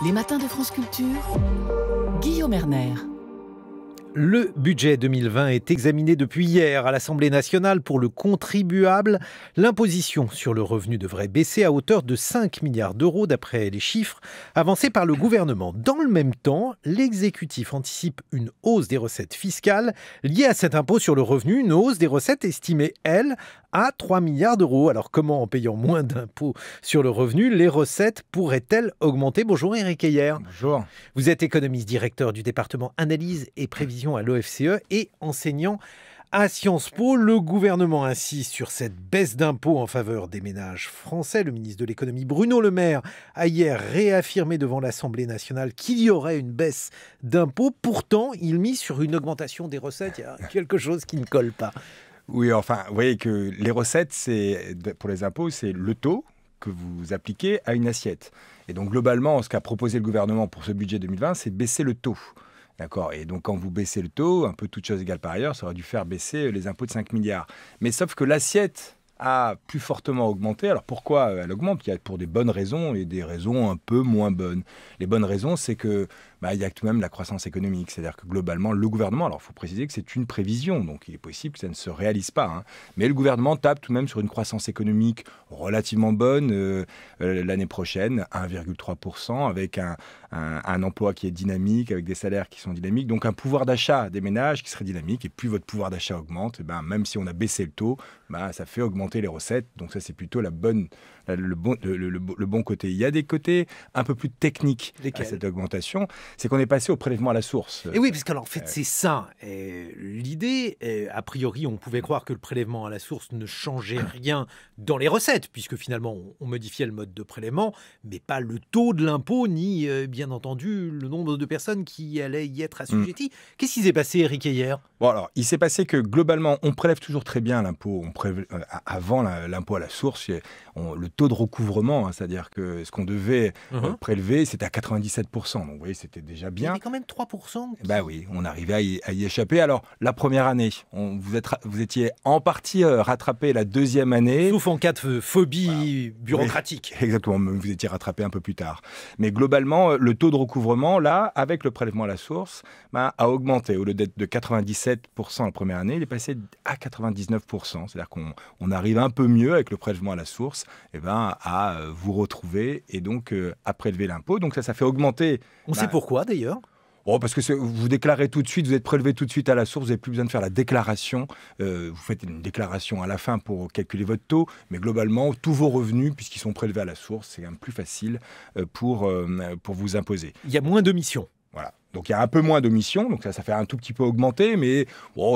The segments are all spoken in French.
Les matins de France Culture, Guillaume Erner. Le budget 2020 est examiné depuis hier à l'Assemblée nationale. Pour le contribuable, l'imposition sur le revenu devrait baisser à hauteur de 5 milliards d'euros d'après les chiffres avancés par le gouvernement. Dans le même temps, l'exécutif anticipe une hausse des recettes fiscales liées à cet impôt sur le revenu, une hausse des recettes estimée, elle, à 3 milliards d'euros. Alors comment, en payant moins d'impôts sur le revenu, les recettes pourraient-elles augmenter? Bonjour Éric Heyer. Bonjour. Vous êtes économiste, directeur du département analyse et prévision à l'OFCE et enseignant à Sciences Po. Le gouvernement insiste sur cette baisse d'impôts en faveur des ménages français. Le ministre de l'économie Bruno Le Maire a hier réaffirmé devant l'Assemblée nationale qu'il y aurait une baisse d'impôts. Pourtant, il mise sur une augmentation des recettes. Il y a quelque chose qui ne colle pas. Oui, enfin, vous voyez que les recettes, pour les impôts, c'est le taux que vous appliquez à une assiette. Et donc, globalement, ce qu'a proposé le gouvernement pour ce budget 2020, c'est de baisser le taux. D'accord. Et donc, quand vous baissez le taux, un peu toutes choses égales par ailleurs, ça aurait dû faire baisser les impôts de 5 milliards. Mais sauf que l'assiette a plus fortement augmenté. Alors, pourquoi elle augmente? Il y a pour des bonnes raisons et des raisons un peu moins bonnes. Les bonnes raisons, c'est que il y a tout de même la croissance économique. C'est-à-dire que globalement, le gouvernement, alors il faut préciser que c'est une prévision, donc il est possible que ça ne se réalise pas, hein. Mais le gouvernement tape tout de même sur une croissance économique relativement bonne l'année prochaine, 1,3%, avec un emploi qui est dynamique, avec des salaires qui sont dynamiques, donc un pouvoir d'achat des ménages qui serait dynamique. Et plus votre pouvoir d'achat augmente, même si on a baissé le taux, ça fait augmenter les recettes. Donc ça, c'est plutôt le bon côté. Il y a des côtés un peu plus techniques à cette augmentation. C'est qu'on est passé au prélèvement à la source. Et oui, parce qu'en fait, c'est ça. L'idée, a priori, on pouvait croire que le prélèvement à la source ne changeait rien dans les recettes, puisque finalement, on modifiait le mode de prélèvement, mais pas le taux de l'impôt, ni, bien entendu, le nombre de personnes qui allaient y être assujetties. Qu'est-ce qui s'est passé, Éric Heyer? Bon, alors, il s'est passé que, globalement, on prélève toujours très bien l'impôt. Avant l'impôt à la source, le taux de recouvrement, hein, c'est-à-dire que ce qu'on devait prélever, c'était à 97%. Donc, vous voyez, c'était déjà bien. Il y avait quand même 3%. Oui, on arrivait à y échapper. Alors, la première année, vous étiez en partie rattrapé la deuxième année. Sauf en cas de phobie bureaucratique. Oui, exactement, vous étiez rattrapé un peu plus tard. Mais globalement, le taux de recouvrement, là, avec le prélèvement à la source, a augmenté. Au lieu d'être de 97% la première année, il est passé à 99%. C'est-à-dire qu'on arrive un peu mieux avec le prélèvement à la source à vous retrouver et donc à prélever l'impôt. Donc ça fait augmenter. On sait pourquoi d'ailleurs? Parce que vous déclarez tout de suite, vous êtes prélevé tout de suite à la source, vous n'avez plus besoin de faire la déclaration. Vous faites une déclaration à la fin pour calculer votre taux, mais globalement, tous vos revenus, puisqu'ils sont prélevés à la source, c'est quand même plus facile pour vous imposer. Il y a moins d'omissions. Voilà. Donc il y a un peu moins d'omissions, donc ça fait un tout petit peu augmenter, mais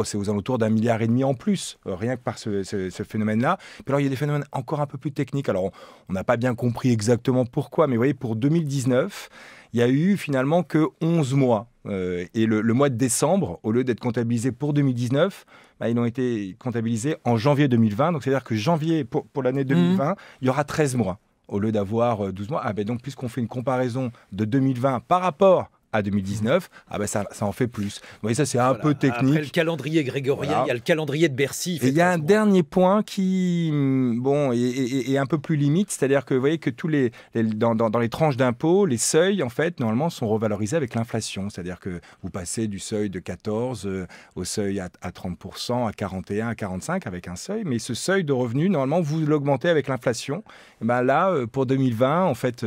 c'est aux alentours d'1,5 milliard en plus, rien que par ce phénomène-là. Puis alors il y a des phénomènes encore un peu plus techniques. Alors on n'a pas bien compris exactement pourquoi, mais vous voyez, pour 2019, il y a eu finalement que 11 mois. Et le mois de décembre, au lieu d'être comptabilisé pour 2019, ils ont été comptabilisés en janvier 2020. Donc c'est-à-dire que janvier, pour l'année 2020, il y aura 13 mois, au lieu d'avoir 12 mois. Donc puisqu'on fait une comparaison de 2020 par rapport à 2019, ça en fait plus. Vous voyez, ça c'est un peu technique. Après le calendrier grégorien, il y a le calendrier de Bercy. Et il y a un dernier point qui est un peu plus limite, c'est-à-dire que vous voyez que dans les tranches d'impôts, les seuils en fait normalement sont revalorisés avec l'inflation, c'est-à-dire que vous passez du seuil de 14 au seuil à 30%, à 41, à 45 avec un seuil, mais ce seuil de revenu normalement vous l'augmentez avec l'inflation. Et là pour 2020 en fait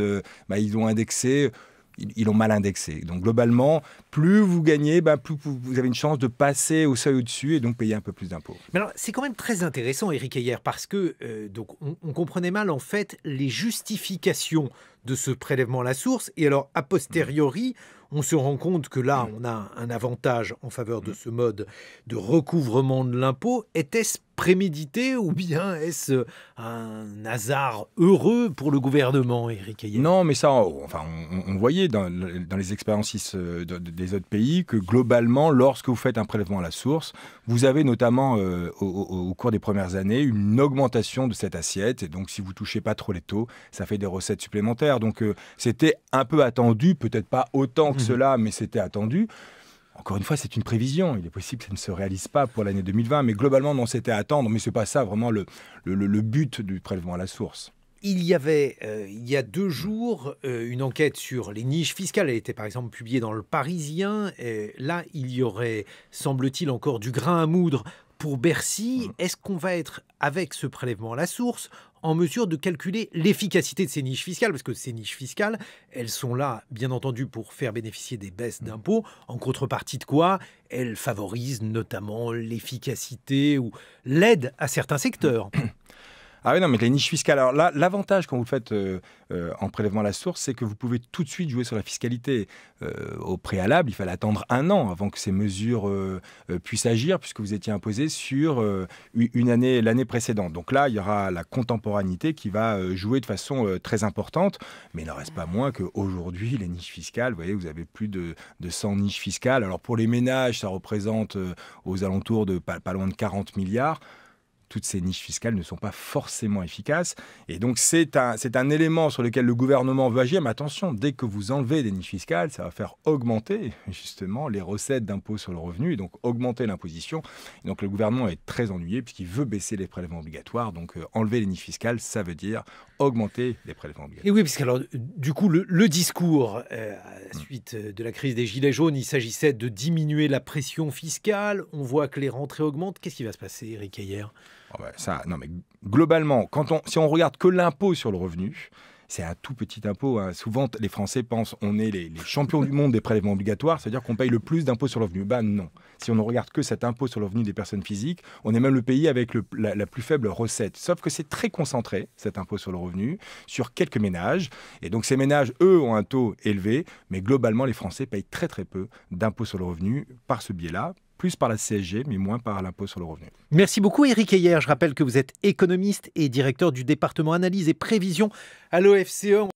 ils ont indexé. Ils l'ont mal indexé. Donc globalement, plus vous gagnez, plus vous avez une chance de passer au seuil au-dessus et donc payer un peu plus d'impôts. Mais alors, c'est quand même très intéressant, Éric Heyer, parce que donc on comprenait mal en fait les justifications de ce prélèvement à la source. Et alors, a posteriori, on se rend compte que là, on a un avantage en faveur de ce mode de recouvrement de l'impôt. Était-ce prémédité ou bien est-ce un hasard heureux pour le gouvernement, Éric Heyer? Non, mais ça, on voyait dans les expériences des autres pays que globalement, lorsque vous faites un prélèvement à la source, vous avez notamment au cours des premières années une augmentation de cette assiette. Et donc, si vous ne touchez pas trop les taux, ça fait des recettes supplémentaires. Donc, c'était un peu attendu, peut-être pas autant que cela, mais c'était attendu. Encore une fois, c'est une prévision. Il est possible que ça ne se réalise pas pour l'année 2020, mais globalement, non, c'était à attendre. Mais ce n'est pas ça vraiment le but du prélèvement à la source. Il y avait, il y a 2 jours, une enquête sur les niches fiscales. Elle était par exemple publiée dans Le Parisien. Et là, il y aurait, semble-t-il, encore du grain à moudre pour Bercy. Est-ce qu'on va être, avec ce prélèvement à la source, en mesure de calculer l'efficacité de ces niches fiscales? Parce que ces niches fiscales, elles sont là, bien entendu, pour faire bénéficier des baisses d'impôts. En contrepartie de quoi, elles favorisent notamment l'efficacité ou l'aide à certains secteurs. Ah oui, non, mais les niches fiscales. Alors là, l'avantage quand vous le faites en prélèvement à la source, c'est que vous pouvez tout de suite jouer sur la fiscalité. Au préalable, il fallait attendre 1 an avant que ces mesures puissent agir, puisque vous étiez imposé sur l'année précédente. Donc là, il y aura la contemporanéité qui va jouer de façon très importante. Mais il n'en reste pas moins qu'aujourd'hui, les niches fiscales, vous voyez, vous avez plus de 100 niches fiscales. Alors pour les ménages, ça représente aux alentours de pas loin de 40 milliards. Toutes ces niches fiscales ne sont pas forcément efficaces. Et donc, c'est un élément sur lequel le gouvernement veut agir. Mais attention, dès que vous enlevez des niches fiscales, ça va faire augmenter justement les recettes d'impôt sur le revenu et donc augmenter l'imposition. Et donc, le gouvernement est très ennuyé puisqu'il veut baisser les prélèvements obligatoires. Donc, enlever les niches fiscales, ça veut dire augmenter les prélèvements obligatoires. Et oui, parce que alors, du coup, le discours, à la suite de la crise des Gilets jaunes, il s'agissait de diminuer la pression fiscale. On voit que les rentrées augmentent. Qu'est-ce qui va se passer, Éric Heyer? Non, mais globalement, si on regarde que l'impôt sur le revenu, c'est un tout petit impôt. Hein. Souvent, les Français pensent qu'on est les champions du monde des prélèvements obligatoires, c'est-à-dire qu'on paye le plus d'impôts sur le revenu. Ben non. Si on ne regarde que cet impôt sur le revenu des personnes physiques, on est même le pays avec la plus faible recette. Sauf que c'est très concentré, cet impôt sur le revenu, sur quelques ménages. Et donc, ces ménages, eux, ont un taux élevé, mais globalement, les Français payent très très peu d'impôt sur le revenu par ce biais-là. Plus par la CSG, mais moins par l'impôt sur le revenu. Merci beaucoup, Éric Heyer. Je rappelle que vous êtes économiste et directeur du département analyse et prévision à l'OFCE.